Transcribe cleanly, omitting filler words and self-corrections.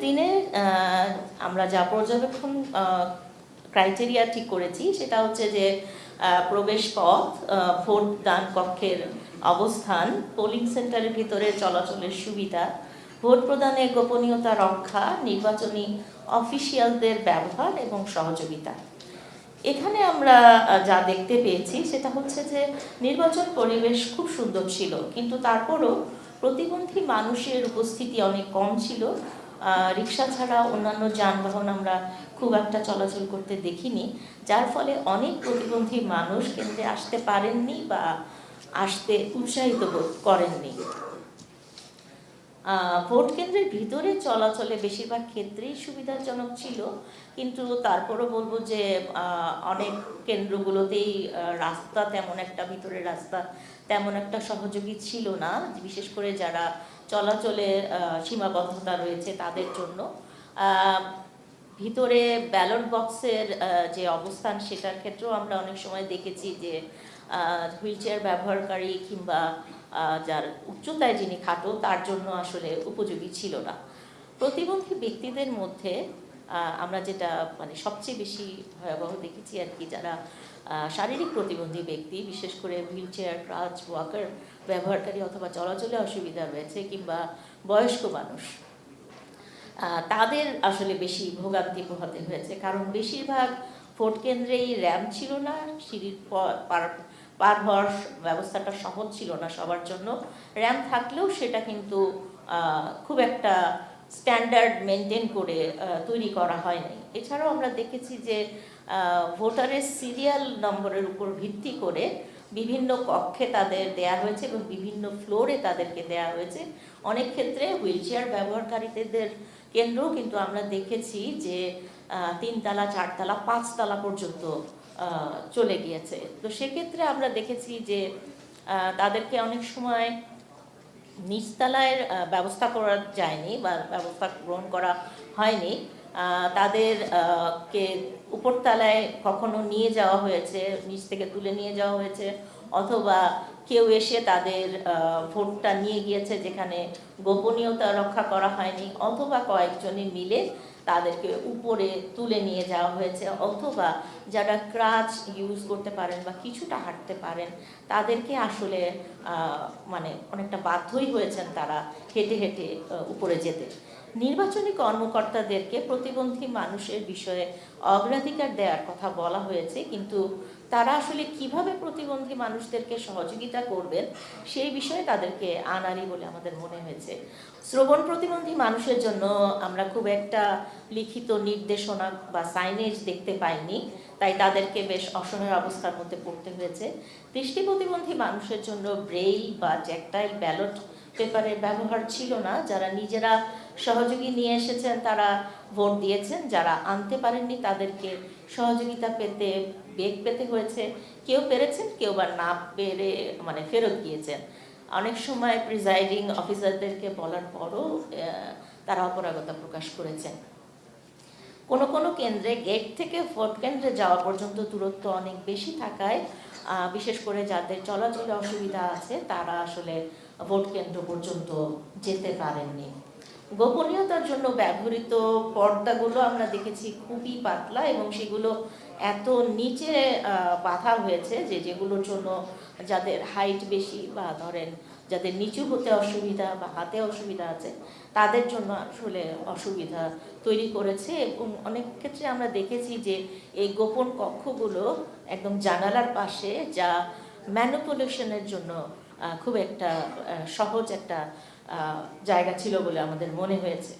দিনে আমরা যা পর্যবেক্ষণ ক্রাইটেরিয়া ঠিক করেছি সেটা হচ্ছে যে প্রবেশ পথ, ভোট দান কক্ষের অবস্থান, পোলিং সেন্টারের ভিতরে চলাচলের সুবিধা, ভোট প্রদানে গোপনীয়তা রক্ষা, নির্বাচনী অফিসিয়ালদের ব্যবহার এবং সহযোগিতা। এখানে আমরা যা দেখতে পেয়েছি সেটা হচ্ছে যে নির্বাচন পরিবেশ খুব সুন্দর ছিল, কিন্তু তারপরও প্রতিবন্ধী মানুষের উপস্থিতি অনেক কম ছিল। রিক্সা ছাড়া অন্যান্য যানবাহন আমরা খুব একটা চলাচল করতে দেখিনি, যার ফলে অনেক প্রতিবন্ধী মানুষ কেন্দ্রে আসতে পারেননি বা আসতে উৎসাহিত করেননি। ভোট কেন্দ্রের ভিতরে চলাচলে বেশিরভাগ ক্ষেত্রেই সুবিধাজনক ছিল, কিন্তু তারপরও বলবো যে অনেক কেন্দ্রগুলোতেই রাস্তা তেমন একটা, ভিতরের রাস্তা তেমন একটা সহযোগী ছিল না, বিশেষ করে যারা চলাচলে সীমাবদ্ধতা রয়েছে তাদের জন্য। ভিতরে ব্যালট বক্সের যে অবস্থান সেটার ক্ষেত্রেও আমরা অনেক সময় দেখেছি যে হুইল চেয়ার ব্যবহারকারী কিংবা যার উচ্চতায় যিনি খাটো তার জন্য আসলে উপযোগী ছিল না। প্রতিবন্ধী ব্যক্তিদের মধ্যে আমরা যেটা মানে সবচেয়ে বেশি ভয়াবহ দেখেছি আর কি, যারা শারীরিক প্রতিবন্ধী ব্যক্তি, বিশেষ করে হুইল চেয়ার, ক্রাচ, ওয়াকার ব্যবহারকারী অথবা চলাচলে অসুবিধা রয়েছে কিংবা বয়স্ক মানুষ, তাদের আসলে বেশি ভোগান্তি পোহাতে হয়েছে। কারণ বেশিরভাগ ভোট কেন্দ্রেই র্যাম্প ছিল না, সিঁড়ির পার হওয়ার ব্যবস্থাটা সহজ ছিল না সবার জন্য। র্যাম্প থাকলেও সেটা কিন্তু খুব একটা স্ট্যান্ডার্ড মেনটেন করে তৈরি করা হয়নি। এছাড়াও আমরা দেখেছি যে ভোটারের সিরিয়াল নম্বরের উপর ভিত্তি করে বিভিন্ন কক্ষে তাদের দেয়া হয়েছে এবং বিভিন্ন ফ্লোরে তাদেরকে দেয়া হয়েছে। অনেক ক্ষেত্রে হুইল চেয়ার ব্যবহারকারীদের কেন্দ্রও কিন্তু আমরা দেখেছি যে 3 তলা, 4 তলা, 5 তলা পর্যন্ত চলে গিয়েছে। তো সেক্ষেত্রে আমরা দেখেছি যে তাদেরকে অনেক সময় নিচতলায় ব্যবস্থা করা যায়নি বা ব্যবস্থা গ্রহণ করা হয়নি, তাদেরকে উপরতলায় কখনো নিয়ে যাওয়া হয়েছে, নিচ থেকে তুলে নিয়ে যাওয়া হয়েছে, অথবা কেউ এসে তাদের ভোটটা নিয়ে গিয়েছে যেখানে গোপনীয়তা রক্ষা করা হয়নি, অথবা কয়েকজনে মিলে তাদেরকে উপরে তুলে নিয়ে যাওয়া হয়েছে, অথবা যারা ক্রাচ ইউজ করতে পারেন বা কিছুটা হাঁটতে পারেন তাদেরকে আসলে মানে অনেকটা বাধ্যই হয়েছেন তারা হেঁটে হেঁটে উপরে যেতে। নির্বাচনী কর্মকর্তাদেরকে প্রতিবন্ধী মানুষের বিষয়ে অগ্রাধিকার দেওয়ার কথা বলা হয়েছে, কিন্তু তারা আসলে কিভাবে প্রতিবন্ধী মানুষদেরকে সহযোগিতা করবেন সেই বিষয়ে তাদেরকে আনারি বলে আমাদের মনে হয়েছে। শ্রবণ প্রতিবন্ধী মানুষের জন্য আমরা খুব একটা লিখিত নির্দেশনা বা সাইনেজ দেখতে পাইনি, তাই তাদেরকে বেশ অসহায় অবস্থার মধ্যে পড়তে হয়েছে। দৃষ্টি প্রতিবন্ধী মানুষের জন্য ব্রেইল বা ট্যাকটাইল ব্যালট পেপারের ব্যবহার ছিল না। যারা নিজেরা সহযোগী নিয়ে এসেছেন তারা ভোট দিয়েছেন, যারা আনতে পারেননি তাদেরকে সহযোগিতা পেতে বেগ পেতে হয়েছে। কেউ পেরেছেন, কেউ বা না পেরে মানে ফেরত গিয়েছেন। অনেক সময় প্রিজাইডিং অফিসারদেরকে বলার পরও তারা অপারগতা প্রকাশ করেছেন। কোনো কোনো কেন্দ্রে গেট থেকে ভোট কেন্দ্রে যাওয়া পর্যন্ত দূরত্ব অনেক বেশি থাকায় বিশেষ করে যাদের চলাচলে অসুবিধা আছে তারা আসলে ভোট কেন্দ্র পর্যন্ত যেতে পারেননি। গোপনীয়তার জন্য ব্যবহৃত পর্দাগুলো আমরা দেখেছি খুবই পাতলা এবং সেগুলো এত নিচে বাঁধা হয়েছে যে যেগুলোর জন্য যাদের হাইট বেশি বা ধরেন যাদের নিচু হতে অসুবিধা বা হাতে অসুবিধা আছে তাদের জন্য আসলে অসুবিধা তৈরি করেছে। এবং অনেক ক্ষেত্রে আমরা দেখেছি যে এই গোপন কক্ষগুলো একদম জানালার পাশে, যা ম্যানিপুলেশনের জন্য খুব একটা সহজ একটা জায়গা ছিল বলে আমাদের মনে হয়েছে।